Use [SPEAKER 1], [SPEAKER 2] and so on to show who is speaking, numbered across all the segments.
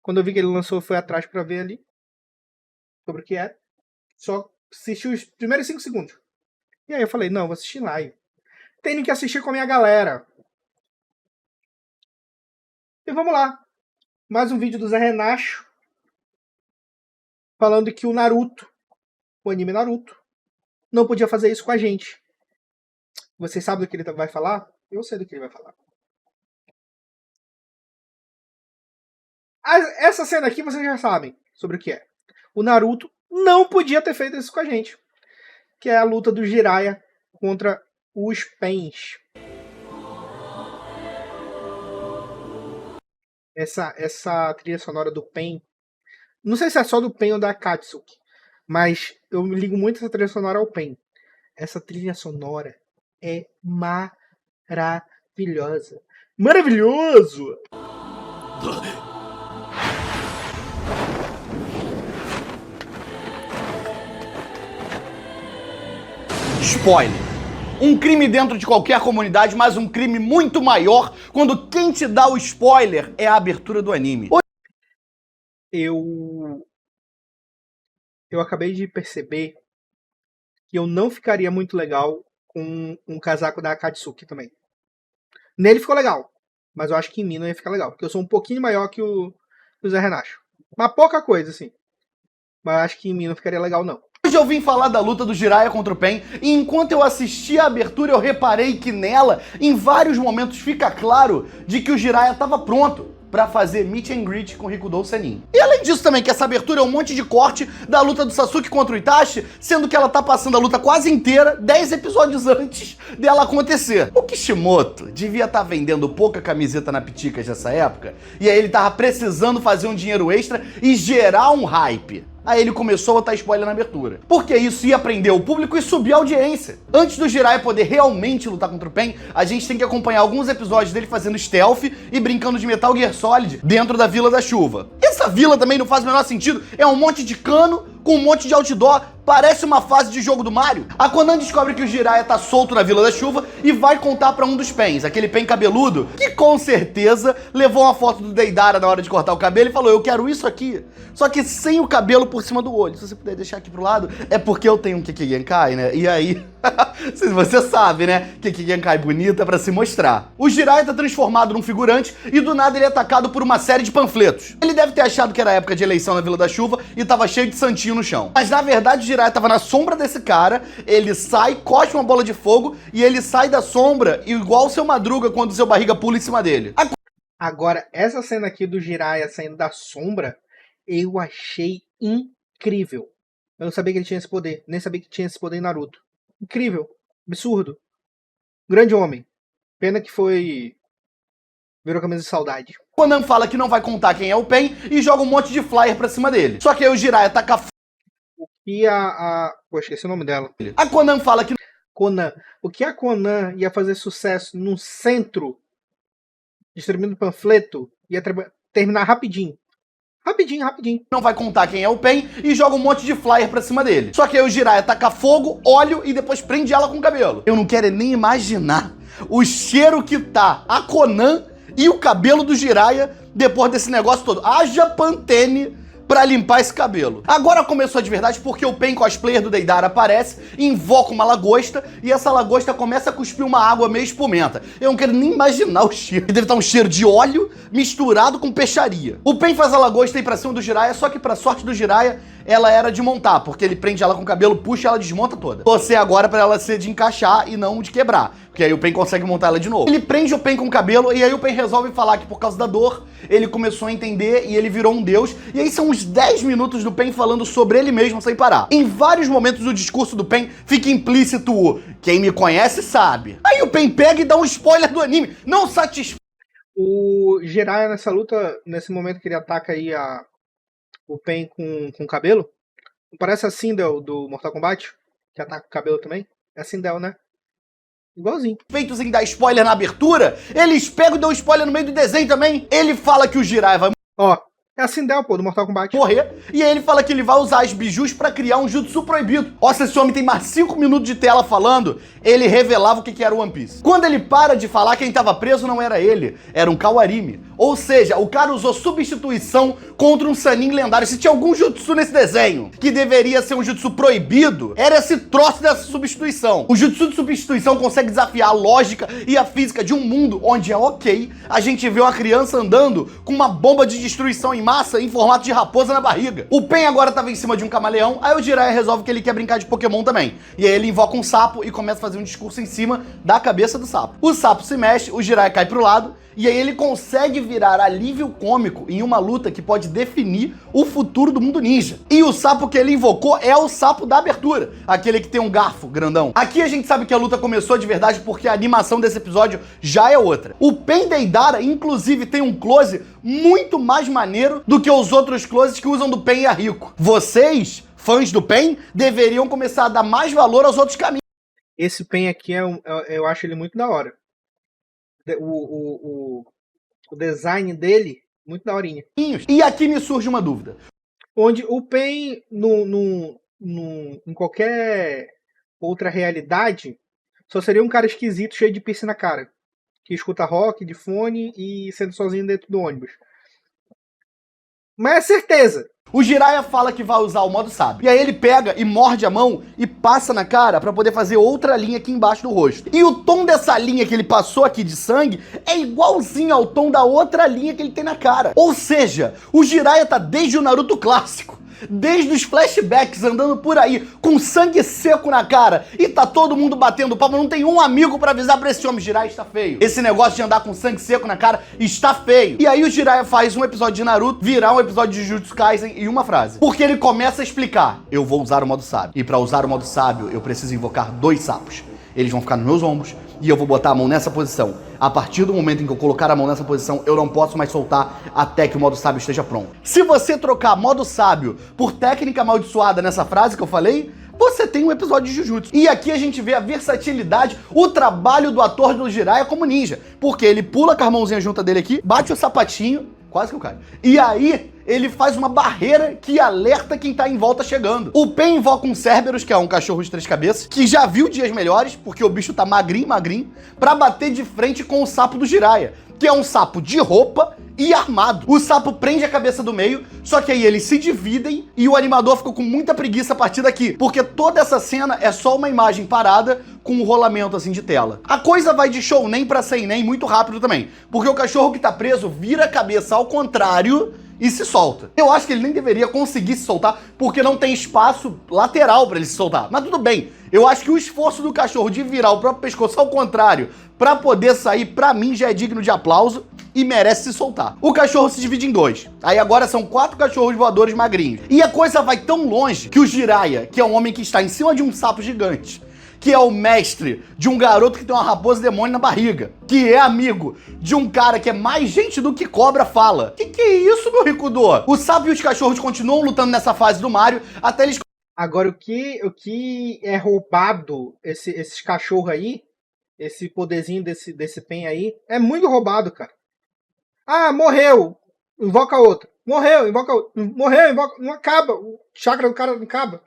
[SPEAKER 1] Quando eu vi que ele lançou, eu fui atrás pra ver ali sobre o que era. Só assisti os primeiros 5 segundos. E aí eu falei, não, vou assistir live. Tenho que assistir com a minha galera. E vamos lá. Mais um vídeo do Zé Renacho. Falando que o Naruto, o anime Naruto, não podia fazer isso com a gente. Vocês sabem do que ele vai falar? Eu sei do que ele vai falar. Essa cena aqui vocês já sabem sobre o que é. O Naruto não podia ter feito isso com a gente. Que é a luta do Jiraiya contra os Pains. Essa trilha sonora do Pain. Não sei se é só do Pain ou da Akatsuki. Mas eu me ligo muito essa trilha sonora ao Pain. Essa trilha sonora é maravilhosa. Maravilhoso!
[SPEAKER 2] Spoiler. Um crime dentro de qualquer comunidade, mas um crime muito maior quando quem te dá o spoiler é a abertura do anime.
[SPEAKER 1] Eu acabei de perceber que eu não ficaria muito legal com um casaco da Akatsuki também. Nele ficou legal, mas eu acho que em mim não ia ficar legal, porque eu sou um pouquinho maior que o Zé Renacho. Mas pouca coisa, assim. Mas eu acho que em mim não ficaria legal, não.
[SPEAKER 2] Hoje eu vim falar da luta do Jiraiya contra o Pain, e enquanto eu assisti a abertura eu reparei que nela, em vários momentos fica claro de que o Jiraiya estava pronto pra fazer meet and greet com Rikudou Sennin. E além disso também, que essa abertura é um monte de corte da luta do Sasuke contra o Itachi, sendo que ela tá passando a luta quase inteira 10 episódios antes dela acontecer. O Kishimoto devia estar vendendo pouca camiseta na Piticas nessa época, e aí ele tava precisando fazer um dinheiro extra e gerar um hype. Aí ele começou a botar spoiler na abertura. Porque isso ia prender o público e subir a audiência. Antes do Jiraiya poder realmente lutar contra o Pain, a gente tem que acompanhar alguns episódios dele fazendo stealth e brincando de Metal Gear Solid dentro da Vila da Chuva. Essa vila também não faz o menor sentido, é um monte de cano com um monte de outdoor, parece uma fase de jogo do Mario. A Konan descobre que o Jiraiya tá solto na Vila da Chuva e vai contar pra um dos Pains, aquele Pain cabeludo, que com certeza levou uma foto do Deidara na hora de cortar o cabelo e falou, eu quero isso aqui, só que sem o cabelo por cima do olho. Se você puder deixar aqui pro lado, é porque eu tenho um Kiki Genkai, né? E aí, você sabe, né? Kiki Genkai bonita pra se mostrar. O Jiraiya tá transformado num figurante e do nada ele é atacado por uma série de panfletos. Ele deve ter achado que era época de eleição na Vila da Chuva e tava cheio de santinho no chão. Mas na verdade o Jiraiya tava na sombra desse cara, ele sai, cospe uma bola de fogo e ele sai da sombra igual o seu Madruga quando o seu barriga pula em cima dele.
[SPEAKER 1] Agora, essa cena aqui do Jiraiya saindo da sombra, eu achei incrível. Eu não sabia que ele tinha esse poder, nem sabia que tinha esse poder em Naruto. Incrível, absurdo. Grande homem. Pena que virou camisa de saudade.
[SPEAKER 2] Konan fala que não vai contar quem é o Pain e joga um monte de flyer pra cima dele. Só que aí o Jiraiya taca
[SPEAKER 1] E pô, esqueci o nome dela.
[SPEAKER 2] A Konan fala que
[SPEAKER 1] Konan. O que a Konan ia fazer sucesso no centro, distribuindo panfleto, ia terminar rapidinho. Rapidinho.
[SPEAKER 2] não vai contar quem é o Pain e joga um monte de flyer pra cima dele. Só que aí o Jiraiya taca fogo, óleo e depois prende ela com o cabelo. Eu não quero nem imaginar o cheiro que tá a Konan e o cabelo do Jiraiya depois desse negócio todo. Haja Pantene pra limpar esse cabelo. Agora começou de verdade porque o Pain cosplayer do Deidara aparece, invoca uma lagosta e essa lagosta começa a cuspir uma água meio espumenta. Eu não quero nem imaginar o cheiro. Deve estar um cheiro de óleo misturado com peixaria. O Pain faz a lagosta ir pra cima do Jiraiya, só que pra sorte do Jiraiya, ela era de montar, porque ele prende ela com o cabelo, puxa e ela desmonta toda. Você agora pra ela ser de encaixar e não de quebrar, porque aí o Pain consegue montar ela de novo. Ele prende o Pain com o cabelo e aí o Pain resolve falar que por causa da dor, ele começou a entender e ele virou um deus. E aí são uns 10 minutos do Pain falando sobre ele mesmo sem parar. Em vários momentos do discurso do Pain fica implícito o quem me conhece sabe. Aí o Pain pega e dá um spoiler do anime, não satisfeito.
[SPEAKER 1] O Jiraiya nessa luta, nesse momento que ele ataca aí o Pain com o cabelo, parece a Sindel do Mortal Kombat, que ataca com o cabelo também. É a Sindel, né? Igualzinho.
[SPEAKER 2] Feitos em dar spoiler na abertura, eles pegam e dão spoiler no meio do desenho também. Ele fala que o Jiraiya vai
[SPEAKER 1] Ó, é a Sindel, pô, do Mortal Kombat.
[SPEAKER 2] morrer, e aí ele fala que ele vai usar as bijus pra criar um jutsu proibido. Ó, se esse homem tem mais 5 minutos de tela falando, ele revelava o que era o One Piece. Quando ele para de falar, quem tava preso não era ele, era um Kawarimi, Ou seja, o cara usou substituição contra um Sannin lendário. Se tinha algum jutsu nesse desenho que deveria ser um jutsu proibido, era esse troço dessa substituição. O jutsu de substituição consegue desafiar a lógica e a física de um mundo onde é ok a gente vê uma criança andando com uma bomba de destruição em massa em formato de raposa na barriga. O Pen agora tava em cima de um camaleão, aí o Jiraiya resolve que ele quer brincar de Pokémon também. E aí ele invoca um sapo e começa a fazer um discurso em cima da cabeça do sapo. O sapo se mexe, o Jiraiya cai pro lado, e aí ele consegue virar alívio cômico em uma luta que pode definir o futuro do mundo ninja. E o sapo que ele invocou é o sapo da abertura, aquele que tem um garfo grandão. Aqui a gente sabe que a luta começou de verdade porque a animação desse episódio já é outra. O Pen Deidara, inclusive, tem um close muito mais maneiro do que os outros closes que usam do Pen e a Rico. Vocês, fãs do Pen, deveriam começar a dar mais valor aos outros caminhos.
[SPEAKER 1] Esse Pen aqui, eu acho ele muito da hora. O design dele, muito daorinha.
[SPEAKER 2] E aqui me surge uma dúvida.
[SPEAKER 1] Onde o Pen, em qualquer outra realidade, só seria um cara esquisito, cheio de piercing na cara. Que escuta rock de fone e senta sozinho dentro do ônibus. Mas é certeza.
[SPEAKER 2] O Jiraiya fala que vai usar o modo sábio. E aí ele pega e morde a mão e passa na cara pra poder fazer outra linha aqui embaixo do rosto. E o tom dessa linha que ele passou aqui de sangue é igualzinho ao tom da outra linha que ele tem na cara. Ou seja, o Jiraiya tá desde o Naruto clássico, desde os flashbacks, andando por aí com sangue seco na cara e tá todo mundo batendo palma. Não tem um amigo pra avisar pra esse homem: Jiraiya está feio. Esse negócio de andar com sangue seco na cara está feio. E aí o Jiraiya faz um episódio de Naruto virar um episódio de Jujutsu Kaisen em uma frase. Porque ele começa a explicar: eu vou usar o modo sábio. E pra usar o modo sábio, eu preciso invocar 2 sapos. Eles vão ficar nos meus ombros e eu vou botar a mão nessa posição. A partir do momento em que eu colocar a mão nessa posição, eu não posso mais soltar até que o modo sábio esteja pronto. Se você trocar modo sábio por técnica amaldiçoada nessa frase que eu falei, você tem um episódio de Jujutsu. E aqui a gente vê a versatilidade, o trabalho do ator do Jiraiya como ninja. Porque ele pula com a mãozinha junta dele aqui, bate o sapatinho, quase que eu caio. E aí ele faz uma barreira que alerta quem tá em volta chegando. O Pen invoca um Cerberus, que é um cachorro de 3 cabeças, que já viu dias melhores, porque o bicho tá magrinho, pra bater de frente com o sapo do Jiraiya, que é um sapo de roupa e armado. O sapo prende a cabeça do meio, só que aí eles se dividem e o animador ficou com muita preguiça a partir daqui, porque toda essa cena é só uma imagem parada com um rolamento assim de tela. A coisa vai de shounen pra seinen muito rápido também, porque o cachorro que tá preso vira a cabeça ao contrário e se solta. Eu acho que ele nem deveria conseguir se soltar, porque não tem espaço lateral pra ele se soltar. Mas tudo bem, eu acho que o esforço do cachorro de virar o próprio pescoço ao contrário pra poder sair, pra mim, já é digno de aplauso e merece se soltar. O cachorro se divide em 2. Aí agora são 4 cachorros voadores magrinhos. E a coisa vai tão longe que o Jiraiya, que é um homem que está em cima de um sapo gigante, que é o mestre de um garoto que tem uma raposa demônio na barriga, que é amigo de um cara que é mais gente do que cobra, fala: que é isso, meu Rikudo? O sapo e os cachorros continuam lutando nessa fase do Mario até eles...
[SPEAKER 1] Agora, o que é roubado, esses cachorros aí, esse poderzinho desse Pen aí, é muito roubado, cara. Ah, morreu, invoca outro. Morreu, invoca outro. Morreu, invoca... Não acaba, o chakra do cara não acaba.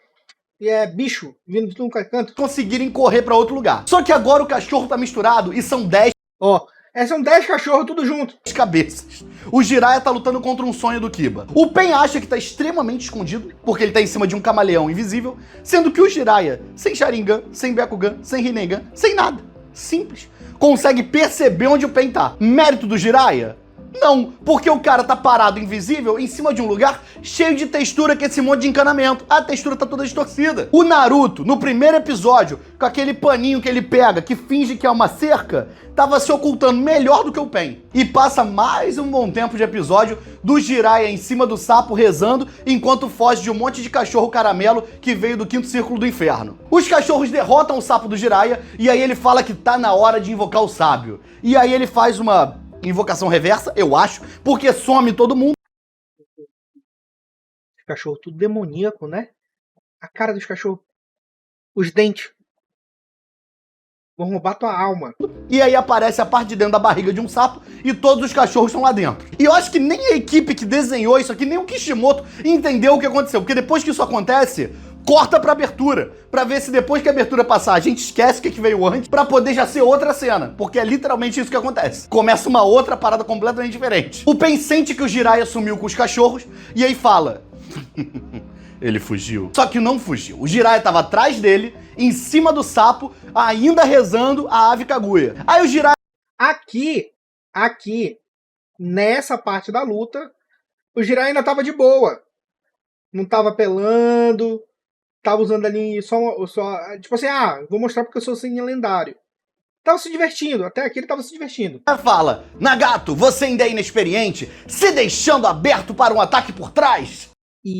[SPEAKER 1] E é bicho vindo de tudo canto.
[SPEAKER 2] conseguirem correr pra outro lugar. Só que agora o cachorro tá misturado e são 10
[SPEAKER 1] Ó, são 10 cachorros tudo junto.
[SPEAKER 2] cabeças. O Jiraiya tá lutando contra um sonho do Kiba. O Pen acha que tá extremamente escondido, porque ele tá em cima de um camaleão invisível, sendo que o Jiraiya, sem Sharingan, sem Byakugan, sem Rinnegan, sem nada, simples, consegue perceber onde o Pen tá. Mérito do Jiraiya? Não, porque o cara tá parado invisível em cima de um lugar cheio de textura, que é esse monte de encanamento. A textura tá toda distorcida. O Naruto, no primeiro episódio, com aquele paninho que ele pega, que finge que é uma cerca, tava se ocultando melhor do que o Pen. E passa mais um bom tempo de episódio do Jiraiya em cima do sapo rezando, enquanto foge de um monte de cachorro caramelo que veio do 5º círculo do inferno. Os cachorros derrotam o sapo do Jiraiya e aí ele fala que tá na hora de invocar o sábio. E aí ele faz uma invocação reversa, eu acho, porque some todo mundo.
[SPEAKER 1] Os cachorros tudo demoníaco, né? A cara dos cachorros. Os dentes. Vão roubar tua alma.
[SPEAKER 2] E aí aparece a parte de dentro da barriga de um sapo e todos os cachorros estão lá dentro. E eu acho que nem a equipe que desenhou isso aqui, nem o Kishimoto entendeu o que aconteceu. Porque depois que isso acontece, corta pra abertura, pra ver se depois que a abertura passar, a gente esquece o que veio antes, pra poder já ser outra cena, porque é literalmente isso que acontece. Começa uma outra parada completamente diferente. O Pain sente que o Jiraiya sumiu com os cachorros, e aí fala... Ele fugiu. Só que não fugiu. O Jiraiya tava atrás dele, em cima do sapo, ainda rezando a ave Kaguya. Aí o Jiraiya...
[SPEAKER 1] Aqui, nessa parte da luta, o Jiraiya ainda tava de boa. Não tava apelando, tava usando ali só tipo assim, vou mostrar porque eu sou assim lendário. Tava se divertindo, até aqui ele tava se divertindo.
[SPEAKER 2] fala, Nagato, você ainda é inexperiente, se deixando aberto para um ataque por trás.
[SPEAKER 1] E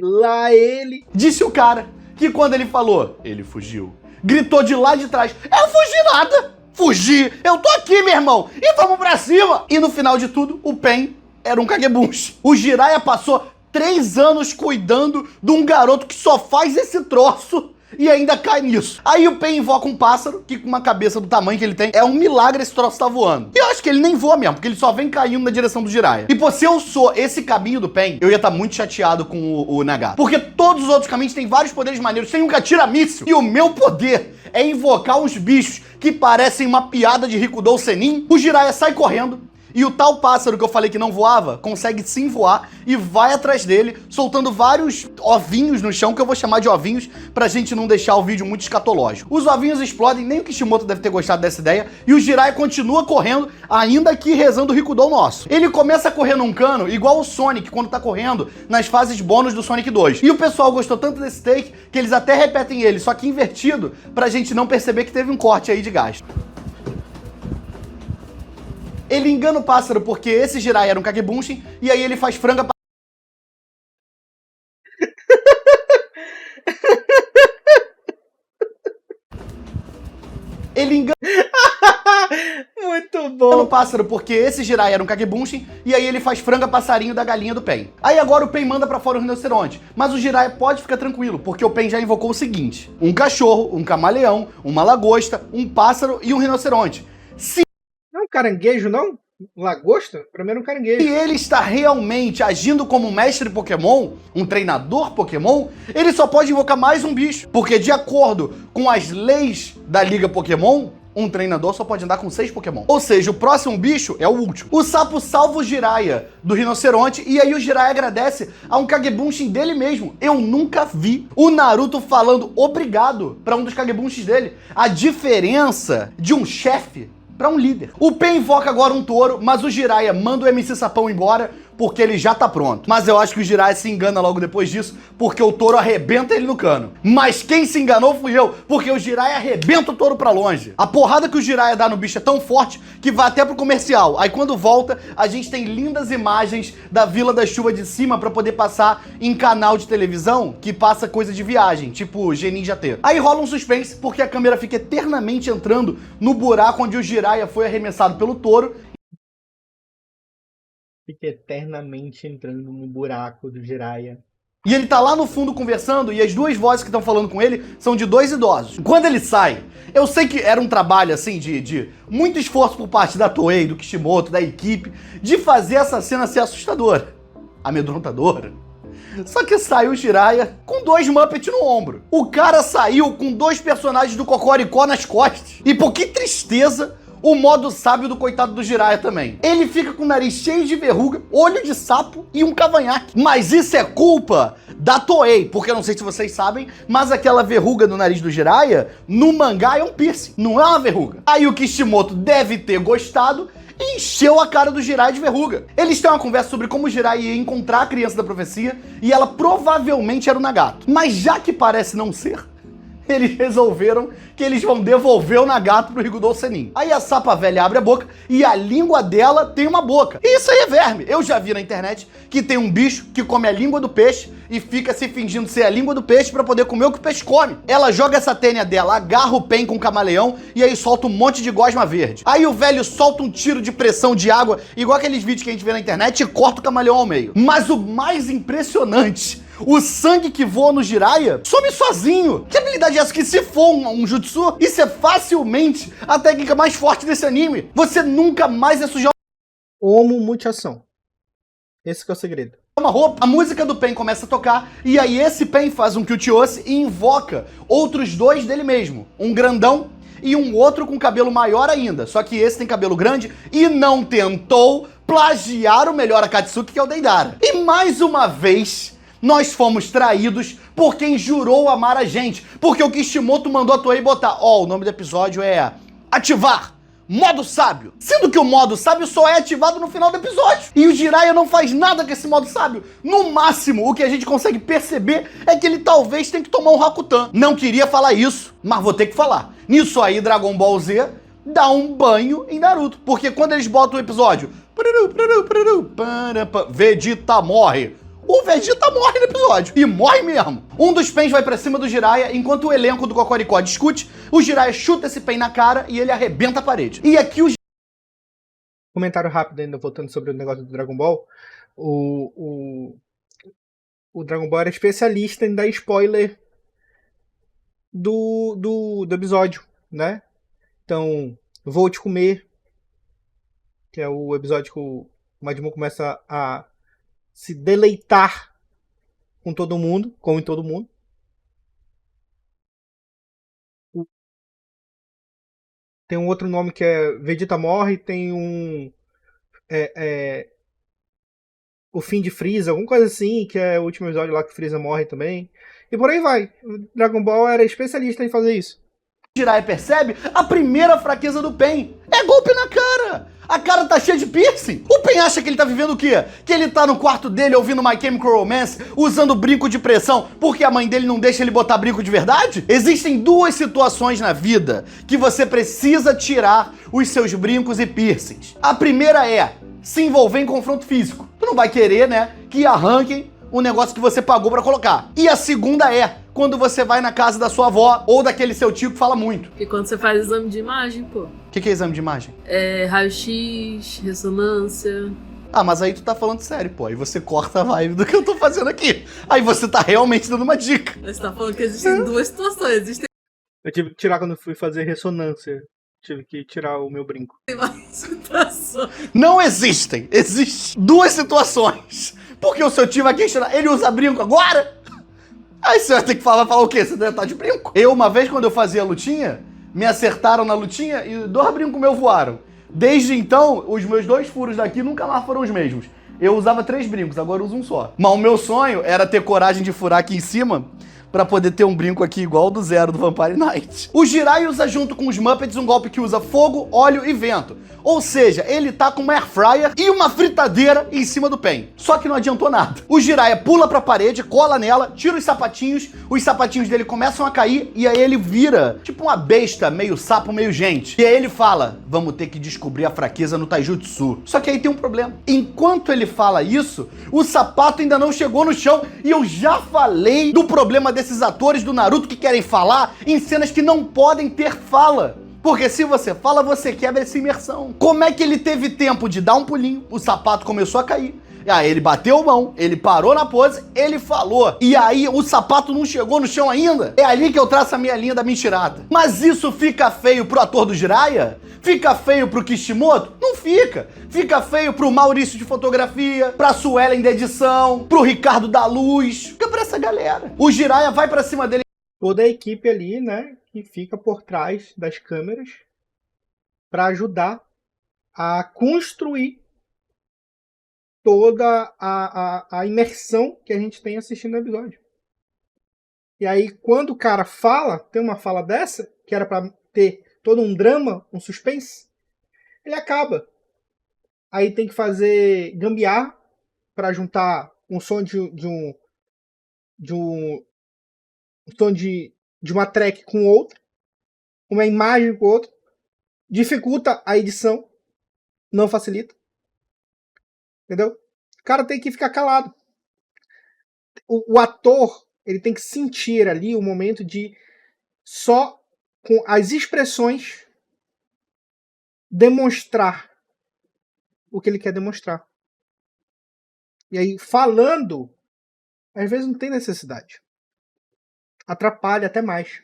[SPEAKER 1] lá ele...
[SPEAKER 2] Disse o cara que quando ele falou, ele fugiu. Gritou de lá de trás, eu fugi nada, fugi, eu tô aqui, meu irmão, e vamos pra cima. E no final de tudo, o Pain era um Kagebunshin. O Jiraiya passou 3 anos cuidando de um garoto que só faz esse troço e ainda cai nisso. Aí o Pain invoca um pássaro, que com uma cabeça do tamanho que ele tem, é um milagre esse troço tá voando. E eu acho que ele nem voa mesmo, porque ele só vem caindo na direção do Jiraiya. E pô, se eu sou esse caminho do Pain, eu ia estar muito chateado com o Nagato. Porque todos os outros caminhos têm vários poderes maneiros, tem um que atira míssil. E o meu poder é invocar uns bichos que parecem uma piada de Rikudou Senin. O Jiraiya sai correndo, e o tal pássaro que eu falei que não voava, consegue sim voar e vai atrás dele, soltando vários ovinhos no chão, que eu vou chamar de ovinhos, pra gente não deixar o vídeo muito escatológico. Os ovinhos explodem, nem o Kishimoto deve ter gostado dessa ideia, e o Jiraiya continua correndo, ainda aqui rezando o Rikudou nosso. Ele começa a correr num cano, igual o Sonic, quando tá correndo nas fases bônus do Sonic 2. E o pessoal gostou tanto desse take, que eles até repetem ele, só que invertido, pra gente não perceber que teve um corte aí de gasto. Ele engana o pássaro porque esse Jiraiya era um Kagebunshin, e aí ele faz franga pra... Ele engana
[SPEAKER 1] Muito bom.
[SPEAKER 2] o pássaro porque esse Jiraiya era um Kagebunshin, e aí ele faz franga passarinho da galinha do Pain. Aí agora o Pain manda pra fora o rinoceronte, mas o Jiraiya pode ficar tranquilo, porque o Pain já invocou o seguinte: um cachorro, um camaleão, uma lagosta, um pássaro e um rinoceronte.
[SPEAKER 1] Não é um caranguejo, não? Lagosta? Pra mim era um caranguejo.
[SPEAKER 2] Se ele está realmente agindo como um mestre Pokémon, um treinador Pokémon, ele só pode invocar mais um bicho. Porque de acordo com as leis da Liga Pokémon, um treinador só pode andar com 6 Pokémon. Ou seja, o próximo bicho é o último. O sapo salva o Jiraiya do rinoceronte, e aí o Jiraiya agradece a um Kagebunshin dele mesmo. Eu nunca vi o Naruto falando obrigado para um dos Kagebunshins dele. A diferença de um chefe para um líder. O Pain invoca agora um touro, mas o Jiraiya manda o MC Sapão embora porque ele já tá pronto. Mas eu acho que o Jiraiya se engana logo depois disso, porque o touro arrebenta ele no cano. Mas quem se enganou fui eu, porque o Jiraiya arrebenta o touro pra longe. A porrada que o Jiraiya dá no bicho é tão forte que vai até pro comercial. Aí quando volta, a gente tem lindas imagens da Vila da Chuva de cima pra poder passar em canal de televisão que passa coisa de viagem, tipo Geninja T. Aí rola um suspense, porque a câmera fica eternamente entrando no buraco onde o Jiraiya foi arremessado pelo touro.
[SPEAKER 1] Fica eternamente entrando no buraco do Jiraiya.
[SPEAKER 2] E ele tá lá no fundo conversando, e as duas vozes que estão falando com ele são de 2 idosos. Quando ele sai, eu sei que era um trabalho, assim, de muito esforço por parte da Toei, do Kishimoto, da equipe, de fazer essa cena ser assustadora, amedrontadora. Só que saiu o Jiraiya com 2 Muppets no ombro. O cara saiu com 2 personagens do Cocoricó nas costas. E pô, que tristeza o modo sábio do coitado do Jiraiya também. Ele fica com o nariz cheio de verruga, olho de sapo e um cavanhaque. Mas isso é culpa da Toei, porque eu não sei se vocês sabem, mas aquela verruga no nariz do Jiraiya, no mangá é um piercing, não é uma verruga. Aí o Kishimoto deve ter gostado e encheu a cara do Jiraiya de verruga. Eles têm uma conversa sobre como o Jiraiya ia encontrar a criança da profecia, e ela provavelmente era o Nagato. Mas já que parece não ser, eles resolveram que eles vão devolver o Nagato pro Rikudou Senin. Aí a sapa velha abre a boca e a língua dela tem uma boca. E isso aí é verme. Eu já vi na internet que tem um bicho que come a língua do peixe e fica se fingindo ser a língua do peixe pra poder comer o que o peixe come. Ela joga essa tênia dela, agarra o Pain com o camaleão e aí solta um monte de gosma verde. Aí o velho solta um tiro de pressão de água, igual aqueles vídeos que a gente vê na internet, e corta o camaleão ao meio. Mas o mais impressionante, o sangue que voa no Jiraiya some sozinho. Que habilidade é essa? Que se for um jutsu, isso é facilmente a técnica mais forte desse anime. Você nunca mais é sujar
[SPEAKER 1] Homo mutiação. Esse que é o segredo.
[SPEAKER 2] Uma roupa, a música do Pain começa a tocar, e aí esse Pain faz um Kyuchiose e invoca outros dois dele mesmo. Um grandão e um outro com cabelo maior ainda. Só que esse tem cabelo grande e não tentou plagiar o melhor Akatsuki, que é o Deidara. E mais uma vez, nós fomos traídos por quem jurou amar a gente. Porque o Kishimoto mandou a Toei botar, o nome do episódio é Ativar Modo Sábio. Sendo que o modo sábio só é ativado no final do episódio. E o Jiraiya não faz nada com esse modo sábio. No máximo, o que a gente consegue perceber é que ele talvez tenha que tomar um Rakutan. Não queria falar isso, mas vou ter que falar. Nisso aí, Dragon Ball Z dá um banho em Naruto. Porque quando eles botam o episódio Vegeta morre, o Vegeta morre no episódio. E morre mesmo. Um dos Pains vai pra cima do Jiraiya, enquanto o elenco do Cocoricó discute, o Jiraiya chuta esse Pain na cara e ele arrebenta a parede. E aqui o...
[SPEAKER 1] Comentário rápido ainda, voltando sobre o negócio do Dragon Ball. O Dragon Ball era especialista em dar spoiler do episódio, né? Então, Vou Te Comer, que é o episódio que o Majin Buu começa a se deleitar com todo mundo, como em todo mundo. Tem um outro nome que é Vegeta Morre, tem um... o fim de Freeza, alguma coisa assim, que é o último episódio lá que Freeza morre também. E por aí vai. O Dragon Ball era especialista em fazer isso.
[SPEAKER 2] Jiraiya percebe a primeira fraqueza do Pain. É golpe na cara. A cara tá cheia de piercing. O Pain acha que ele tá vivendo o quê? Que ele tá no quarto dele ouvindo My Chemical Romance, usando brinco de pressão, porque a mãe dele não deixa ele botar brinco de verdade? Existem duas situações na vida que você precisa tirar os seus brincos e piercings. A primeira é se envolver em confronto físico. Tu não vai querer, né, que arranquem o negócio que você pagou pra colocar. E a segunda é quando você vai na casa da sua avó ou daquele seu tio que fala muito.
[SPEAKER 3] E quando você faz exame de imagem, pô.
[SPEAKER 2] O que é exame de imagem?
[SPEAKER 3] É raio-x, ressonância.
[SPEAKER 2] Ah, mas aí tu tá falando sério, pô. Aí você corta a vibe do que eu tô fazendo aqui. Aí você tá realmente dando uma dica.
[SPEAKER 3] Você tá falando que existem duas situações. Existem
[SPEAKER 1] Eu tive que tirar quando fui fazer ressonância. Tive que tirar o meu brinco.
[SPEAKER 3] mais situações.
[SPEAKER 2] Não existem. Existem duas situações. Porque o seu tio vai questionar, ele usa brinco agora? Aí você vai ter que falar o quê? Você deve estar de brinco. Eu, uma vez, quando eu fazia a lutinha, me acertaram na lutinha e 2 brincos meus voaram. Desde então, os meus 2 furos daqui nunca mais foram os mesmos. Eu usava 3 brincos, agora eu uso um só. Mas o meu sonho era ter coragem de furar aqui em cima pra poder ter um brinco aqui igual o do Zero do Vampire Knight. O Jiraiya usa junto com os Muppets um golpe que usa fogo, óleo e vento. Ou seja, ele tá com uma air fryer e uma fritadeira em cima do Pain. Só que não adiantou nada. O Jiraiya pula pra parede, cola nela, tira os sapatinhos dele começam a cair e aí ele vira tipo uma besta, meio sapo, meio gente. E aí ele fala, vamos ter que descobrir a fraqueza no Taijutsu. Só que aí tem um problema. Enquanto ele fala isso, o sapato ainda não chegou no chão e eu já falei do problema desses atores do Naruto que querem falar em cenas que não podem ter fala. Porque se você fala, você quebra essa imersão. Como é que ele teve tempo de dar um pulinho, o sapato começou a cair, e aí ele bateu mão, ele parou na pose, ele falou, e aí o sapato não chegou no chão ainda? É ali que eu traço a minha linha da mentirada. Mas isso fica feio pro ator do Jiraiya? Fica feio pro Kishimoto? Não fica. Fica feio pro Maurício de fotografia, pra Suelen da edição, pro Ricardo da luz, fica pra essa galera. O Jiraiya vai pra cima dele.
[SPEAKER 1] Toda a equipe ali, né, que fica por trás das câmeras para ajudar a construir toda a imersão que a gente tem assistindo o episódio. E aí, quando o cara fala, tem uma fala dessa, que era para ter todo um drama, um suspense, ele acaba. Aí tem que fazer gambiarra para juntar um som um som de uma track com outra, uma imagem com outra, dificulta a edição, não facilita. Entendeu? O cara tem que ficar calado. O ator, ele tem que sentir ali o momento de só com as expressões demonstrar o que ele quer demonstrar. E aí, falando, às vezes não tem necessidade. Atrapalha até mais.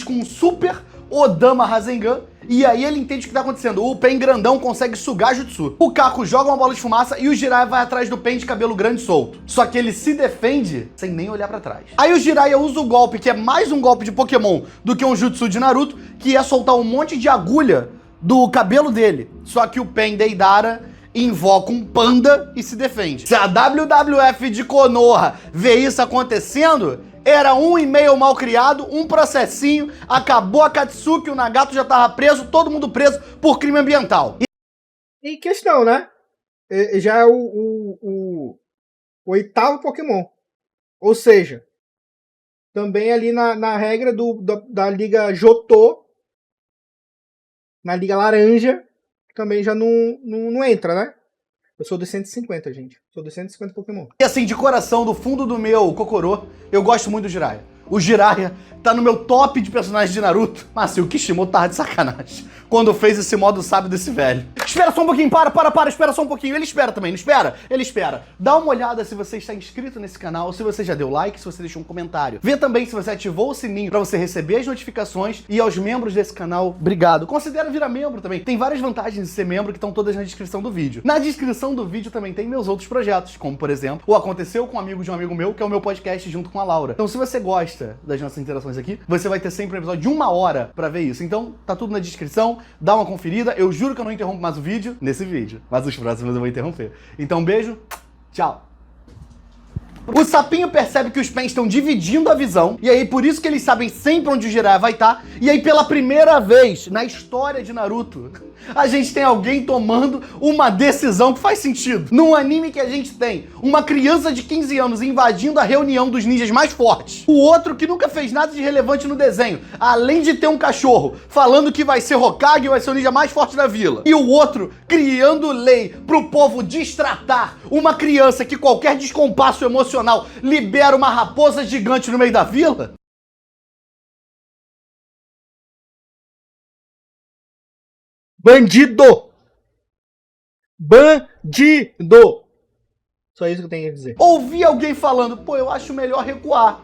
[SPEAKER 2] com um super Odama Rasengan, e aí ele entende o que tá acontecendo. O Pen grandão consegue sugar Jutsu. O Kaku joga uma bola de fumaça e o Jiraiya vai atrás do Pen de cabelo grande solto. Só que ele se defende sem nem olhar pra trás. Aí o Jiraiya usa o golpe, que é mais um golpe de Pokémon do que um Jutsu de Naruto, que é soltar um monte de agulha do cabelo dele. Só que o Pen Deidara invoca um panda e se defende. Se a WWF de Konoha vê isso acontecendo, era um e-mail mal criado, um processinho, acabou a Katsuki, o Nagato já tava preso, todo mundo preso por crime ambiental.
[SPEAKER 1] E questão, né? Já é o oitavo Pokémon. Ou seja, também ali na regra da Liga Jotô, na Liga Laranja, também já não entra, né? Eu sou dos 150, gente. Sou dos 150 Pokémon.
[SPEAKER 2] E assim, de coração, do fundo do meu Kokorô, eu gosto muito do Jiraiya. O Jiraiya tá no meu top de personagens de Naruto. Mas assim, o Kishimoto tava de sacanagem quando fez esse modo sábio desse velho. Espera só um pouquinho, para, espera só um pouquinho. Ele espera também, não espera? Ele espera. Dá uma olhada se você está inscrito nesse canal, se você já deu like, se você deixou um comentário. Vê também se você ativou o sininho pra você receber as notificações. E aos membros desse canal, obrigado. Considera virar membro também. Tem várias vantagens de ser membro que estão todas na descrição do vídeo. Na descrição do vídeo também tem meus outros projetos, como por exemplo, o Aconteceu com um Amigo de um Amigo Meu, que é o meu podcast junto com a Laura. Então se você gosta das nossas interações aqui, você vai ter sempre um episódio de 1 hora pra ver isso. Então tá tudo na descrição, dá uma conferida. Eu juro que eu não interrompo mais o vídeo nesse vídeo, mas os próximos eu vou interromper. Então beijo, tchau. O Sapinho percebe que os Pens estão dividindo a visão, e aí por isso que eles sabem sempre onde o Jiraiya vai estar, e aí pela primeira vez na história de Naruto, a gente tem alguém tomando uma decisão que faz sentido. Num anime que a gente tem uma criança de 15 anos invadindo a reunião dos ninjas mais fortes, o outro que nunca fez nada de relevante no desenho, além de ter um cachorro falando que vai ser Hokage e vai ser o ninja mais forte da vila, e o outro criando lei pro povo destratar uma criança que qualquer descompasso emocional libera uma raposa gigante no meio da vila?
[SPEAKER 1] Bandido! Bandido! Só isso que eu tenho a dizer.
[SPEAKER 2] Ouvi alguém falando, pô, eu acho melhor recuar.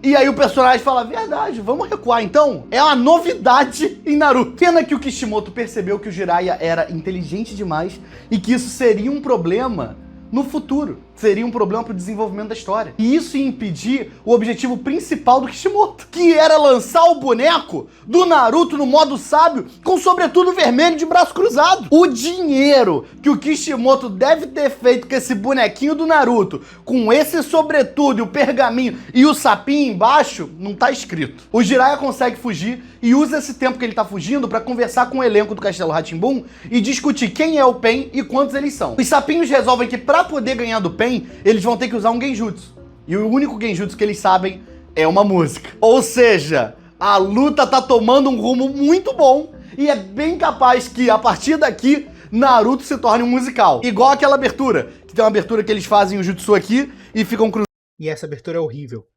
[SPEAKER 2] E aí o personagem fala, verdade, vamos recuar então? É uma novidade em Naruto. Pena que o Kishimoto percebeu que o Jiraiya era inteligente demais e que isso seria um problema no futuro. Seria um problema pro desenvolvimento da história. E isso ia impedir o objetivo principal do Kishimoto, que era lançar o boneco do Naruto no modo sábio com sobretudo vermelho de braço cruzado. O dinheiro que o Kishimoto deve ter feito com esse bonequinho do Naruto, com esse sobretudo e o pergaminho e o sapinho embaixo, não tá escrito. O Jiraiya consegue fugir e usa esse tempo que ele tá fugindo pra conversar com o elenco do Castelo Rá-Tim-Bum e discutir quem é o Pen e quantos eles são. Os sapinhos resolvem que pra poder ganhar do Pen, eles vão ter que usar um genjutsu. E o único genjutsu que eles sabem é uma música. Ou seja, a luta tá tomando um rumo muito bom e é bem capaz que, a partir daqui, Naruto se torne um musical. Igual aquela abertura, que tem uma abertura que eles fazem o jutsu aqui e ficam cruzando.
[SPEAKER 1] E essa abertura é horrível.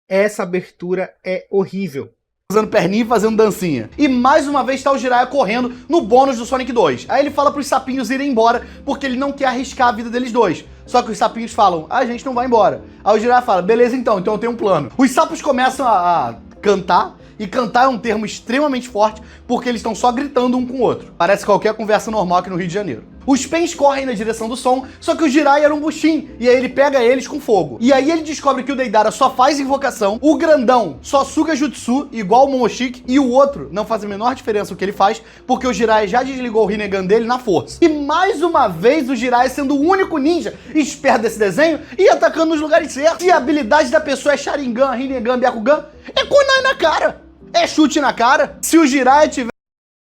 [SPEAKER 1] Essa abertura é horrível.
[SPEAKER 2] Usando perninha e fazendo dancinha. E mais uma vez tá o Jiraiya correndo no bônus do Sonic 2. Aí ele fala pros sapinhos irem embora, porque ele não quer arriscar a vida deles dois. Só que os sapinhos falam, a gente não vai embora. Aí o Jiraiya fala, beleza então eu tenho um plano. Os sapos começam a cantar, e cantar é um termo extremamente forte, porque eles estão só gritando um com o outro. Parece qualquer conversa normal aqui no Rio de Janeiro. Os Pens correm na direção do som, só que o Jiraiya era um buchin, e aí ele pega eles com fogo. E aí ele descobre que o Deidara só faz invocação, o grandão só suga jutsu, igual o Momoshiki, e o outro não faz a menor diferença o que ele faz, porque o Jiraiya já desligou o Rinnegan dele na força. E mais uma vez o Jiraiya sendo o único ninja esperto desse desenho e atacando nos lugares certos. Se a habilidade da pessoa é Sharingan, Rinnegan, Byakugan, é kunai na cara, é chute na cara. Se o Jiraiya tiver...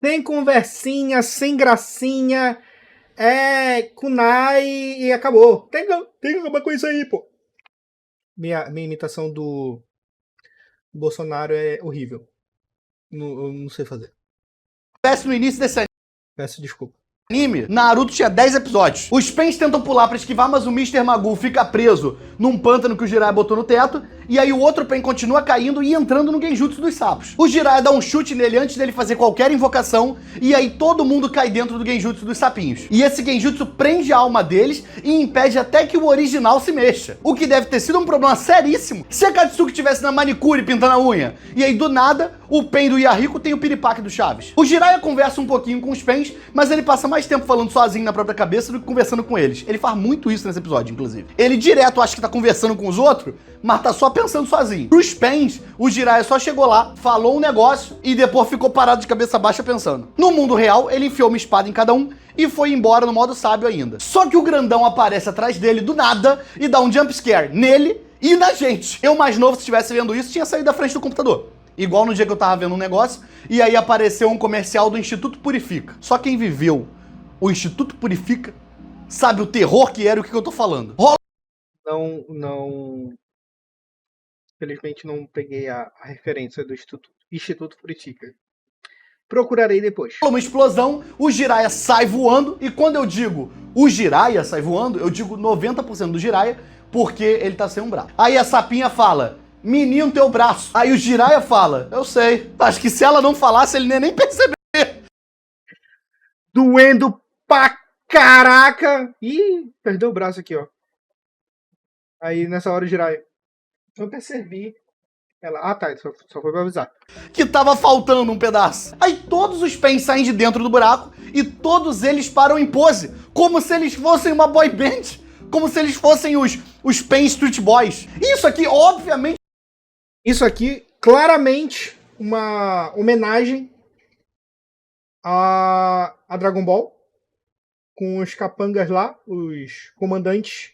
[SPEAKER 1] Sem conversinha, sem gracinha... kunai e acabou. Tem que acabar com isso aí, pô. Minha imitação do Bolsonaro é horrível. Eu não sei fazer.
[SPEAKER 2] no início desse
[SPEAKER 1] Peço desculpa.
[SPEAKER 2] anime, Naruto tinha 10 episódios. Os Pens tentam pular pra esquivar, mas o Mr. Magoo fica preso num pântano que o Jiraiya botou no teto e aí o outro Pen continua caindo e entrando no Genjutsu dos sapos. O Jiraiya dá um chute nele antes dele fazer qualquer invocação, e aí todo mundo cai dentro do Genjutsu dos sapinhos. E esse Genjutsu prende a alma deles e impede até que o original se mexa. O que deve ter sido um problema seríssimo se a Katsuki estivesse na manicure pintando a unha. E aí, do nada, o Pen do Yahiko tem o piripaque do Chaves. O Jiraiya conversa um pouquinho com os Pens, mas ele passa mais tempo falando sozinho na própria cabeça do que conversando com eles. Ele faz muito isso nesse episódio, inclusive. Ele direto acha que tá conversando com os outros, mas tá só pensando sozinho. Pros Pens, o Jiraiya só chegou lá, falou um negócio e depois ficou parado de cabeça baixa pensando. No mundo real, ele enfiou uma espada em cada um e foi embora no modo sábio ainda. Só que o grandão aparece atrás dele do nada e dá um jump scare nele e na gente. Eu mais novo, se estivesse vendo isso, tinha saído da frente do computador. Igual no dia que eu tava vendo um negócio e aí apareceu um comercial do Instituto Purifica. Só quem viveu o Instituto Purifica sabe o terror que era o que eu tô falando.
[SPEAKER 1] Não. Felizmente não peguei a referência do Instituto Purifica. Procurarei depois.
[SPEAKER 2] Uma explosão, o Jiraiya sai voando, e quando eu digo o Jiraiya sai voando, eu digo 90% do Jiraiya, porque ele tá sem um braço. Aí a sapinha fala, menino, teu braço. Aí o Jiraiya fala, eu sei. Acho que se ela não falasse, ele nem perceber.
[SPEAKER 1] Doendo pra caraca! Ih, perdeu o braço aqui, ó. Aí nessa hora o Jiraiya, eu percebi. Ela, tá, só foi pra avisar.
[SPEAKER 2] Que tava faltando um pedaço. Aí todos os Pens saem de dentro do buraco e todos eles param em pose, como se eles fossem uma boy band, como se eles fossem os Pen Street Boys. Isso aqui, obviamente...
[SPEAKER 1] Isso aqui, claramente, uma homenagem a Dragon Ball, com os capangas lá, os comandantes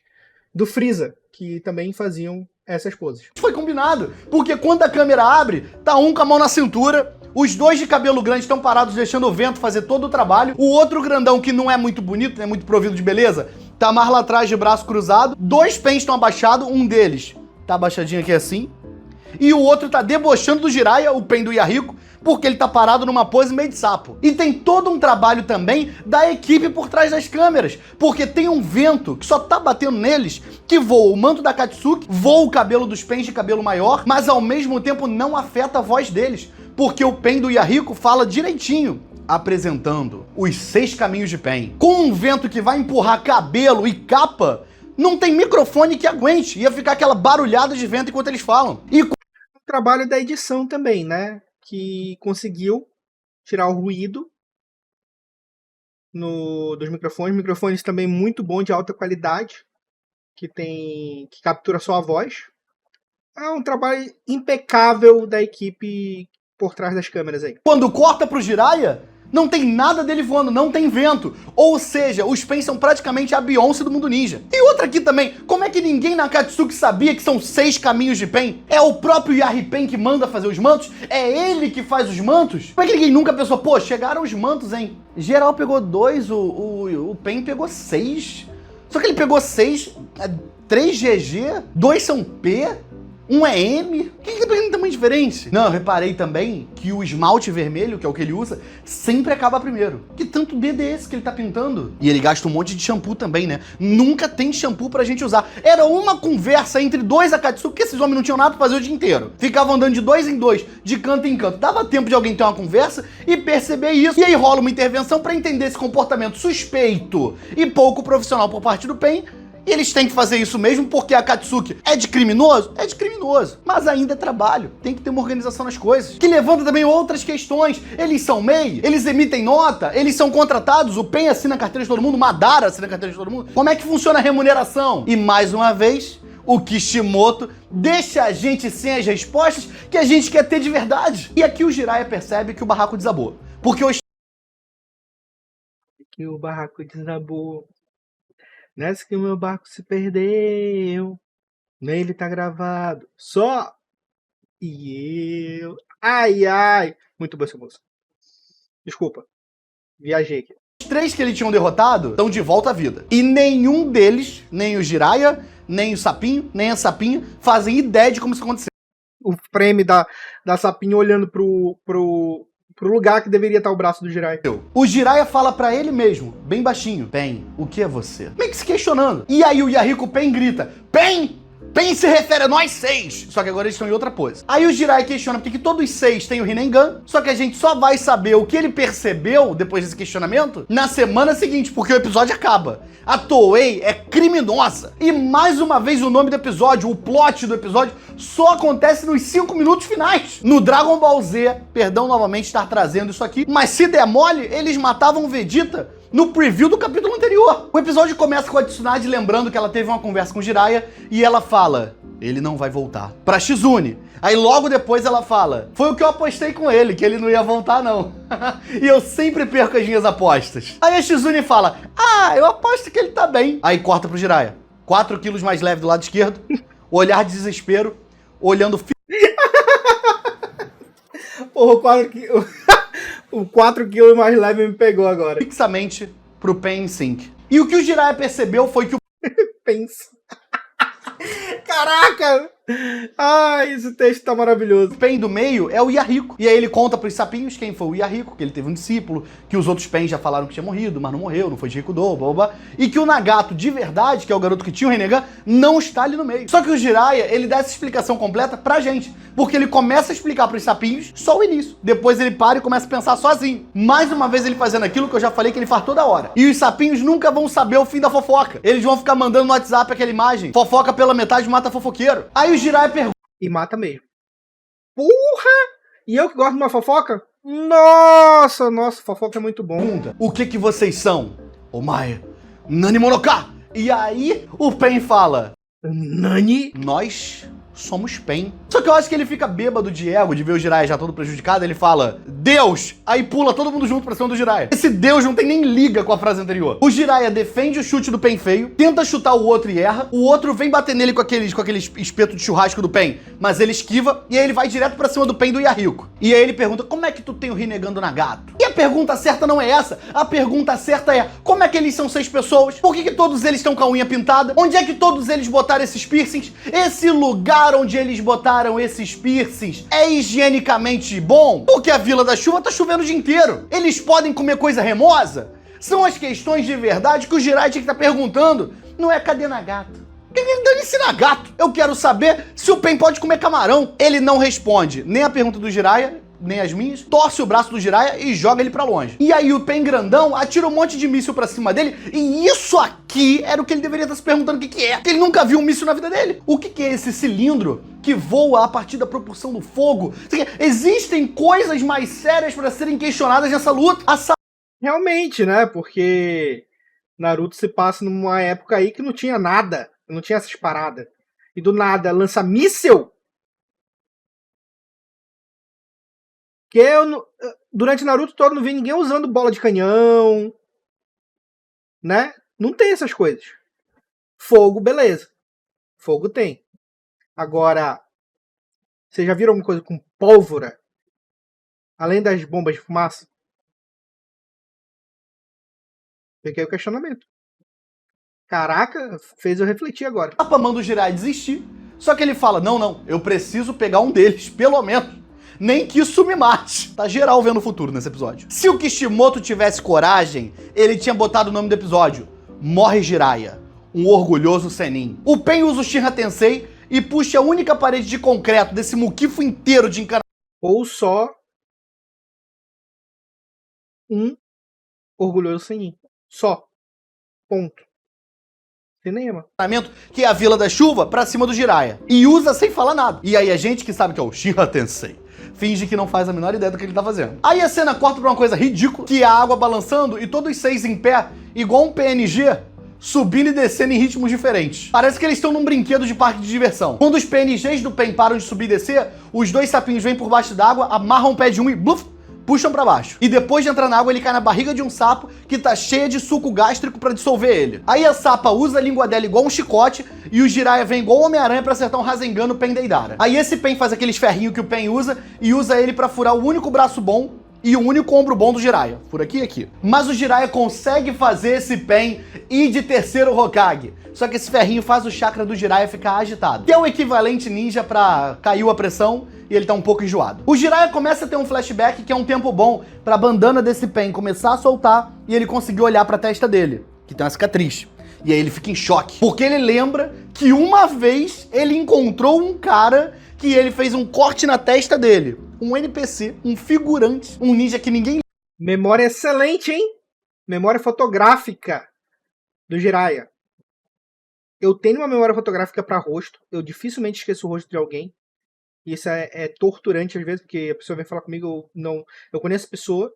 [SPEAKER 1] do Freeza, que também faziam essas poses.
[SPEAKER 2] Foi combinado, porque quando a câmera abre, tá um com a mão na cintura, os dois de cabelo grande estão parados deixando o vento fazer todo o trabalho, o outro grandão, que não é muito bonito, não é muito provido de beleza, tá mais lá atrás de braço cruzado, dois Pens estão abaixados, um deles tá abaixadinho aqui assim, e o outro tá debochando do Jiraiya, o Pen do Yahiko, porque ele tá parado numa pose meio de sapo. E tem todo um trabalho também da equipe por trás das câmeras, porque tem um vento que só tá batendo neles, que voa o manto da Katsuki, voa o cabelo dos Pens de cabelo maior, mas ao mesmo tempo não afeta a voz deles, porque o Pen do Yahiko fala direitinho, apresentando os 6 caminhos de Pen. Com um vento que vai empurrar cabelo e capa, não tem microfone que aguente, ia ficar aquela barulhada de vento enquanto eles falam. E
[SPEAKER 1] o trabalho da edição também, né? Que conseguiu tirar o ruído dos microfones também muito bom, de alta qualidade, que captura só a voz. É um trabalho impecável da equipe por trás das câmeras aí.
[SPEAKER 2] Quando corta pro Jiraiya, não tem nada dele voando, não tem vento. Ou seja, os Pens são praticamente a Beyoncé do mundo ninja. E outra aqui também, como é que ninguém na Katsuki sabia que são 6 caminhos de Pen? É o próprio Yari Pen que manda fazer os mantos? É ele que faz os mantos? Como é que ninguém nunca pensou, pô, chegaram os mantos, hein? Geral pegou 2, o Pen pegou 6. Só que ele pegou 6, 3 GG, 2 são P, 1 é M. Por que ele tá pegando tamanho diferente? Não, eu reparei também que o esmalte vermelho, que é o que ele usa, sempre acaba primeiro. Que tanto dedo é esse que ele tá pintando? E ele gasta um monte de shampoo também, né? Nunca tem shampoo pra gente usar. Era uma conversa entre 2 Akatsuki, porque esses homens não tinham nada pra fazer o dia inteiro. Ficavam andando de 2 em 2, de canto em canto. Dava tempo de alguém ter uma conversa e perceber isso. E aí rola uma intervenção pra entender esse comportamento suspeito e pouco profissional por parte do Pen. E eles têm que fazer isso mesmo porque a Katsuki é de criminoso? É de criminoso. Mas ainda é trabalho. Tem que ter uma organização nas coisas. Que levanta também outras questões. Eles são MEI? Eles emitem nota? Eles são contratados? O Pen assina a carteira de todo mundo? O Madara assina a carteira de todo mundo? Como é que funciona a remuneração? E mais uma vez, o Kishimoto deixa a gente sem as respostas que a gente quer ter de verdade. E aqui o Jiraiya percebe que o barraco desabou. Porque
[SPEAKER 1] o barraco desabou. Nessa que o meu barco se perdeu, nele tá gravado só e eu. Ai, ai. Muito boa essa música. Desculpa, viajei aqui.
[SPEAKER 2] Os 3 que ele tinham derrotado estão de volta à vida. E nenhum deles, nem o Jiraiya, nem o Sapinho, nem a Sapinha, fazem ideia de como isso aconteceu.
[SPEAKER 1] O frame da Sapinha olhando pro lugar que deveria estar o braço do Jiraiya.
[SPEAKER 2] O Jiraiya fala pra ele mesmo, bem baixinho, Pen, o que é você? Meio que se questionando. E aí o Yahiko Pen grita, Pen, Pen se refere a nós 6, só que agora eles estão em outra pose. Aí o Jiraiya questiona por que todos 6 têm o Rinnegan, só que a gente só vai saber o que ele percebeu depois desse questionamento na semana seguinte, porque o episódio acaba. A Toei é criminosa. E mais uma vez o nome do episódio, o plot do episódio, só acontece nos 5 minutos finais. No Dragon Ball Z, perdão novamente estar trazendo isso aqui, mas se der mole, eles matavam Vegeta no preview do capítulo anterior. O episódio começa com a Tsunade lembrando que ela teve uma conversa com o Jiraiya e ela fala, ele não vai voltar. Pra Shizune. Aí logo depois ela fala, foi o que eu apostei com ele, que ele não ia voltar não. E eu sempre perco as minhas apostas. Aí a Shizune fala, eu aposto que ele tá bem. Aí corta pro Jiraiya. 4 quilos mais leve do lado esquerdo, olhar de desespero, olhando...
[SPEAKER 1] Porra, o 4 quilos mais leve me pegou agora.
[SPEAKER 2] Fixamente pro Pen Sync. E o que o Jiraiya percebeu foi que o
[SPEAKER 1] Pensa. Caraca! Ai, esse texto tá maravilhoso.
[SPEAKER 2] O Pen do meio é o Yahiko. E aí ele conta pros sapinhos quem foi o Yahiko, que ele teve um discípulo, que os outros Pens já falaram que tinha morrido, mas não morreu, não foi de Rikudo, blá, blá, blá. E que o Nagato, de verdade, que é o garoto que tinha o Rinnegan, não está ali no meio. Só que o Jiraiya, ele dá essa explicação completa pra gente, porque ele começa a explicar pros sapinhos só o início. Depois ele para e começa a pensar sozinho. Mais uma vez ele fazendo aquilo que eu já falei que ele faz toda hora. E os sapinhos nunca vão saber o fim da fofoca. Eles vão ficar mandando no WhatsApp aquela imagem, fofoca pela metade mata fofoqueiro. Aí o Jiraiya pergunta,
[SPEAKER 1] E mata mesmo. Porra! E eu que gosto de uma fofoca? Nossa, fofoca é muito bom.
[SPEAKER 2] o que vocês são? Omae, Nani Monoka! E aí o Pen fala,
[SPEAKER 1] Nani?
[SPEAKER 2] nós somos Pen. Só que eu acho que ele fica bêbado de ego, de ver o Jiraiya já todo prejudicado, ele fala, Deus! Aí pula todo mundo junto pra cima do Jiraiya. Esse Deus não tem nem liga com a frase anterior. O Jiraiya defende o chute do Pen feio, tenta chutar o outro e erra, o outro vem bater nele com aquele espeto de churrasco do Pen, mas ele esquiva, e aí ele vai direto pra cima do Pen do Yahiko. E aí ele pergunta, como é que tu tem o Rinnegan do Nagato? E a pergunta certa não é essa, a pergunta certa é, como é que eles são 6 pessoas? Por que todos eles estão com a unha pintada? Onde é que todos eles botaram esses piercings? Esse lugar onde eles botaram esses piercings é higienicamente bom? Porque a Vila da Chuva tá chovendo o dia inteiro. Eles podem comer coisa remosa? São as questões de verdade que o Jiraiya tinha que estar perguntando. Não é cadê Nagato? Dane-se Nagato. Eu quero saber se o Pen pode comer camarão. Ele não responde nem a pergunta do Jiraiya, nem as minhas, torce o braço do Jiraiya e joga ele pra longe. E aí o Pen grandão atira um monte de míssil pra cima dele, e isso aqui era o que ele deveria estar se perguntando o que é. Porque ele nunca viu um míssil na vida dele. O que é esse cilindro que voa a partir da propulsão do fogo? Existem coisas mais sérias pra serem questionadas nessa luta.
[SPEAKER 1] Realmente, né? Porque Naruto se passa numa época aí que não tinha nada, não tinha essas paradas. E do nada lança míssil. Que durante Naruto todo não vi ninguém usando bola de canhão, né? Não tem essas coisas. Fogo, beleza. Fogo tem. Agora, vocês já viram alguma coisa com pólvora? Além das bombas de fumaça? Fiquei o questionamento. Caraca, fez eu refletir agora.
[SPEAKER 2] A manda o Jiraiya desistir, só que ele fala, não, eu preciso pegar um deles, pelo menos. Nem que isso me mate. Tá geral vendo o futuro nesse episódio. Se o Kishimoto tivesse coragem, ele tinha botado o nome do episódio. Morre Jiraiya, um orgulhoso Senin. O Pen usa o Shinra Tensei e puxa a única parede de concreto desse muquifo inteiro de
[SPEAKER 1] Ou só um orgulhoso Senin. Só. Ponto. Cinema.
[SPEAKER 2] Que é a Vila da Chuva pra cima do Jiraiya. E usa sem falar nada. E aí a gente que sabe que é o Shinra Tensei finge que não faz a menor ideia do que ele tá fazendo. Aí a cena corta pra uma coisa ridícula, que é a água balançando e todos 6 em pé, igual um PNG, subindo e descendo em ritmos diferentes. Parece que eles estão num brinquedo de parque de diversão. Quando os PNGs do Pen param de subir e descer, os 2 sapinhos vêm por baixo d'água, amarram o pé de um e bluf, puxam pra baixo. E depois de entrar na água, ele cai na barriga de um sapo que tá cheia de suco gástrico pra dissolver ele. Aí a sapa usa a língua dela igual um chicote e o Jiraiya vem igual o Homem-Aranha pra acertar um Rasengan no Pen Deidara. Aí esse Pen faz aqueles ferrinhos que o Pen usa e usa ele pra furar o único braço bom e o único ombro bom do Jiraiya. Por aqui e aqui. Mas o Jiraiya consegue fazer esse Pen ir de terceiro Hokage. Só que esse ferrinho faz o chakra do Jiraiya ficar agitado. Que é o equivalente ninja pra caiu a pressão e ele tá um pouco enjoado. O Jiraiya começa a ter um flashback que é um tempo bom pra bandana desse Pen começar a soltar e ele conseguir olhar pra testa dele, que tem uma cicatriz. E aí ele fica em choque, porque ele lembra que uma vez ele encontrou um cara que ele fez um corte na testa dele. Um NPC, um figurante, um ninja que ninguém...
[SPEAKER 1] Memória excelente, hein? Memória fotográfica do Jiraiya. Eu tenho uma memória fotográfica para rosto. Eu dificilmente esqueço o rosto de alguém. E isso é torturante às vezes, porque a pessoa vem falar comigo, eu conheço a pessoa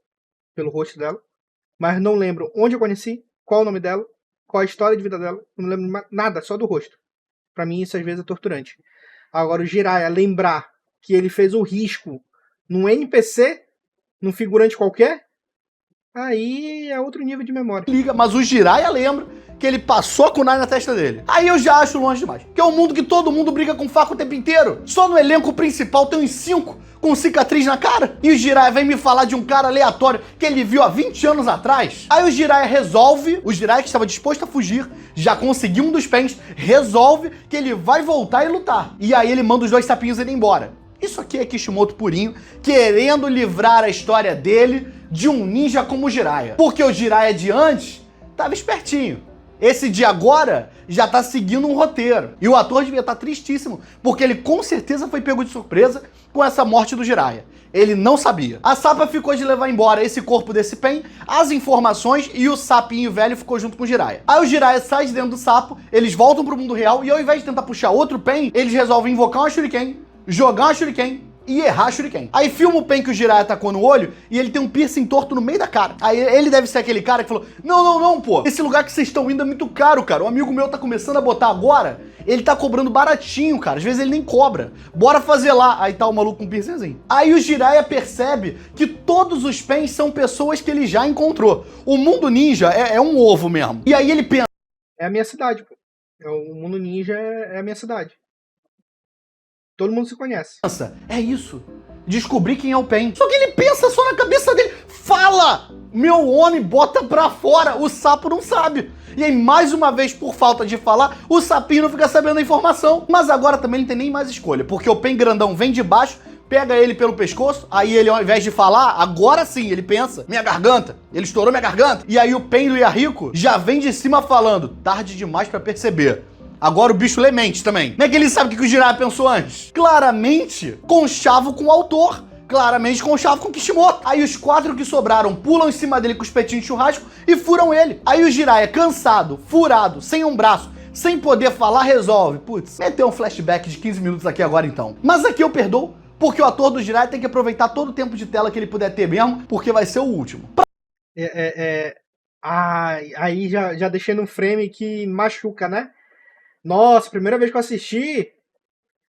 [SPEAKER 1] pelo rosto dela, mas não lembro onde eu conheci, qual o nome dela, qual a história de vida dela. Eu não lembro nada, só do rosto. Para mim isso às vezes é torturante. Agora o Jiraiya lembrar que ele fez um risco num NPC, num figurante qualquer, aí é outro nível de memória.
[SPEAKER 2] Liga, mas o Jiraiya lembra que ele passou a kunai na testa dele. Aí eu já acho longe demais. Que é um mundo que todo mundo briga com faca o tempo inteiro. Só no elenco principal tem uns 5 com cicatriz na cara. E o Jiraiya vem me falar de um cara aleatório que ele viu há 20 anos atrás. Aí o Jiraiya resolve, o Jiraiya que estava disposto a fugir, já conseguiu um dos pens, resolve que ele vai voltar e lutar. E aí ele manda os 2 sapinhos irem embora. Isso aqui é Kishimoto purinho, querendo livrar a história dele de um ninja como o Jiraiya. Porque o Jiraiya de antes tava espertinho. Esse de agora já tá seguindo um roteiro. E o ator devia estar tristíssimo, porque ele com certeza foi pego de surpresa com essa morte do Jiraiya. Ele não sabia. A Sapa ficou de levar embora esse corpo desse pen, as informações, e o sapinho velho ficou junto com o Jiraiya. Aí o Jiraiya sai de dentro do sapo, eles voltam pro mundo real, e ao invés de tentar puxar outro pen, eles resolvem invocar uma Shuriken, jogar uma Shuriken e errar a Shuriken. Aí filma o pen que o Jiraiya atacou no olho e ele tem um piercing torto no meio da cara. Aí ele deve ser aquele cara que falou, não, pô, esse lugar que vocês estão indo é muito caro, cara. Um amigo meu tá começando a botar agora, ele tá cobrando baratinho, cara. Às vezes ele nem cobra. Bora fazer lá. Aí tá o maluco com um piercingzinho. Aí o Jiraiya percebe que todos os pens são pessoas que ele já encontrou. O mundo ninja é um ovo mesmo. E aí ele pensa...
[SPEAKER 1] É a minha cidade, pô. O mundo ninja é a minha cidade. Todo mundo se conhece.
[SPEAKER 2] É isso. Descobri quem é o Pen. Só que ele pensa só na cabeça dele. Fala! Meu homem, bota pra fora. O sapo não sabe. E aí, mais uma vez, por falta de falar, o sapinho não fica sabendo a informação. Mas agora também não tem nem mais escolha. Porque o Pen grandão vem de baixo, pega ele pelo pescoço, aí ele, ao invés de falar, agora sim, ele pensa, minha garganta, ele estourou minha garganta. E aí o Pen do Yahiko já vem de cima falando, tarde demais pra perceber. Agora o bicho lê mente também. Como é que ele sabe o que o Jiraiya pensou antes? Claramente, conchavo com o autor. Claramente, conchavo com o Kishimoto. Aí os 4 que sobraram pulam em cima dele com os petinhos de churrasco e furam ele. Aí o Jiraiya, cansado, furado, sem um braço, sem poder falar, resolve. Putz, meteu um flashback de 15 minutos aqui agora então. Mas aqui eu perdoo, porque o ator do Jiraiya tem que aproveitar todo o tempo de tela que ele puder ter mesmo, porque vai ser o último.
[SPEAKER 1] Aí já deixei num frame que machuca, né? Nossa, primeira vez que eu assisti,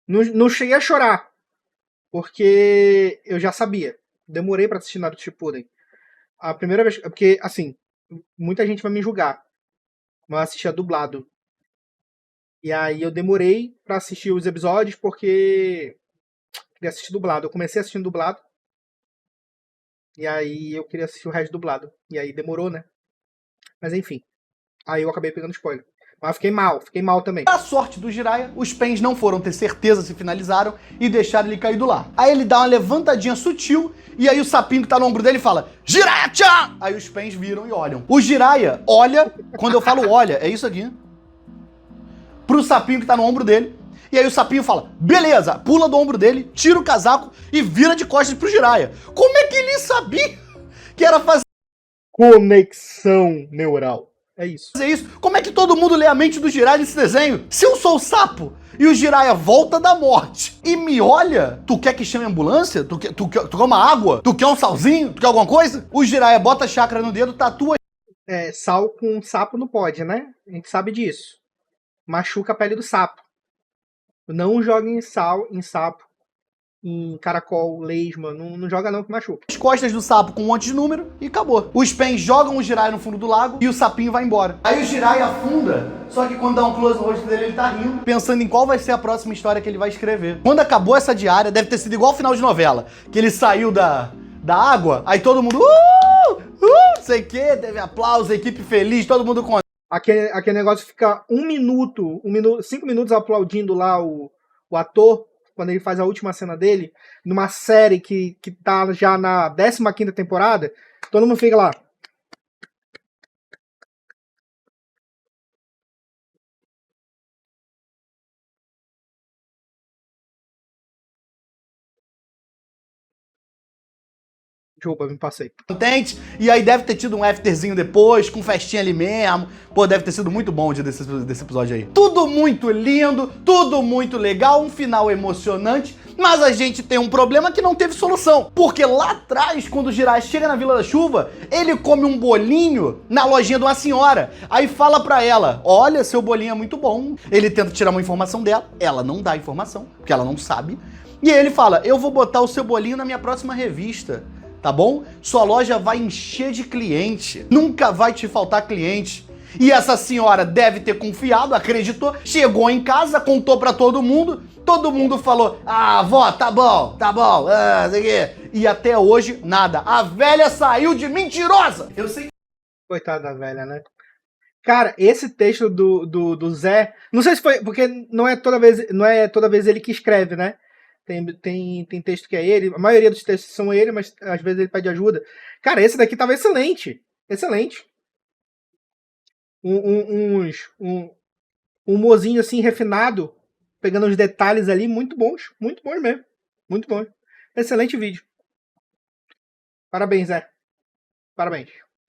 [SPEAKER 1] não cheguei a chorar. Porque eu já sabia. Demorei pra assistir Naruto Shippuden. A primeira vez... Porque, assim, muita gente vai me julgar. Mas eu assistia dublado. E aí eu demorei pra assistir os episódios porque... queria assistir dublado. Eu comecei assistindo dublado. E aí eu queria assistir o resto dublado. E aí demorou, né? Mas enfim. Aí eu acabei pegando spoiler. Mas fiquei mal também.
[SPEAKER 2] A sorte do Jiraiya, os pens não foram ter certeza se finalizaram e deixaram ele caído lá. Aí ele dá uma levantadinha sutil e aí o sapinho que tá no ombro dele fala Jiraiya-chan! Aí os pens viram e olham. O Jiraiya olha, quando eu falo olha, é isso aqui, pro sapinho que tá no ombro dele. E aí o sapinho fala, beleza, pula do ombro dele, tira o casaco e vira de costas pro Jiraiya. Como é que ele sabia que era fazer
[SPEAKER 1] conexão neural? É isso.
[SPEAKER 2] Fazer isso? Como é que todo mundo lê a mente do Jiraiya nesse desenho? Se eu sou o sapo e o Jiraiya volta da morte e me olha, tu quer que chame a ambulância? Tu quer uma água? Tu quer um salzinho? Tu quer alguma coisa? O Jiraiya bota a chakra no dedo, tatua.
[SPEAKER 1] Sal com sapo não pode, né? A gente sabe disso. Machuca a pele do sapo. Não joguem sal em sapo, em caracol, lesma. Não joga não que machuca.
[SPEAKER 2] As costas do sapo com um monte de número e acabou. Os pens jogam o Jiraiya no fundo do lago e o sapinho vai embora. Aí o Jiraiya afunda, só que quando dá um close no rosto dele, ele tá rindo, pensando em qual vai ser a próxima história que ele vai escrever. Quando acabou essa diária, deve ter sido igual ao final de novela, que ele saiu da água, aí todo mundo, não sei o que, teve aplauso, equipe feliz, todo mundo contente.
[SPEAKER 1] Aquele negócio fica 5 minutos aplaudindo lá o ator, quando ele faz a última cena dele, numa série que tá já na 15ª temporada, todo mundo fica lá. Chupa, me passei.
[SPEAKER 2] contente, e aí deve ter tido um afterzinho depois, com festinha ali mesmo. Pô, deve ter sido muito bom o dia desse episódio aí. Tudo muito lindo, tudo muito legal, um final emocionante, mas a gente tem um problema que não teve solução. Porque lá atrás, quando o Jiraiya chega na Vila da Chuva, ele come um bolinho na lojinha de uma senhora. Aí fala pra ela, olha, seu bolinho é muito bom. Ele tenta tirar uma informação dela, ela não dá a informação, porque ela não sabe. E aí ele fala, eu vou botar o seu bolinho na minha próxima revista. Tá bom? Sua loja vai encher de cliente. Nunca vai te faltar cliente. E essa senhora deve ter confiado, acreditou, chegou em casa, contou pra todo mundo falou, ah, vó, tá bom, sei o quê. E até hoje, nada. A velha saiu de mentirosa. Eu sei.
[SPEAKER 1] Coitada da velha, né? Cara, esse texto do Zé, não sei se foi, porque não é toda vez ele que escreve, né? Tem texto que é ele, a maioria dos textos são ele, mas às vezes ele pede ajuda. Cara, esse daqui tava excelente. Excelente. Um humorzinho assim, refinado, pegando os detalhes ali, muito bons mesmo. Muito bom. Excelente vídeo. Parabéns, Zé. Parabéns.